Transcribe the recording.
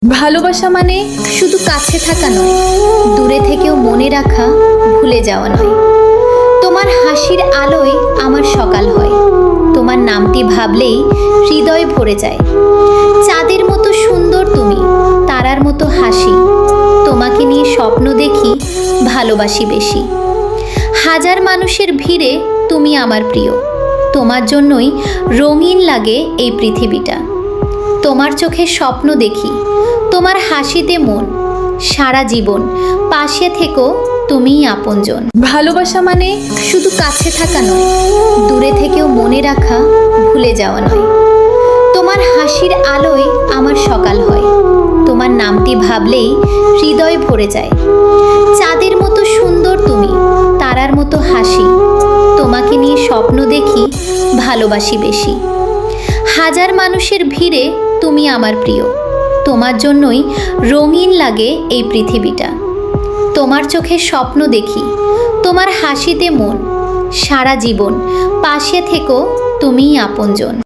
ভালোবাসা মানে শুধু কাছে থাকা নয়, দূরে থেকেও মনে রাখা, ভুলে যাওয়া নয়। তোমার হাসির আলোয় আমার সকাল হয়, তোমার নামটি ভাবলেই হৃদয় ভরে যায়। চাঁদের মতো সুন্দর তুমি, তারার মতো হাসি, তোমাকে নিয়ে স্বপ্ন দেখি, ভালোবাসি বেশি। হাজার মানুষের ভিড়ে তুমি আমার প্রিয়, তোমার জন্যই রঙিন লাগে এই পৃথিবীটা। তোমার চোখে স্বপ্ন দেখি, তোমার হাসিতে মন, সারা জীবন পাশে থেকো তুমিই আপনজন। ভালোবাসা মানে শুধু কাছে থাকা নয়, দূরে থেকেও মনে রাখা, ভুলে যাওয়া নয়। তোমার হাসির আলোয় আমার সকাল হয়, তোমার নামটি ভাবলেই হৃদয় ভরে যায়। চাঁদের মতো সুন্দর তুমি, তারার মতো হাসি, তোমাকে নিয়ে স্বপ্ন দেখি, ভালোবাসি বেশি। হাজার মানুষের ভিড়ে তুমি আমার প্রিয়, তোমার জন্যই রঙিন লাগে এই পৃথিবীটা। তোমার চোখে স্বপ্ন দেখি, তোমার হাসিতে মন, সারা জীবন পাশে থেকো তুমিই আপনজন।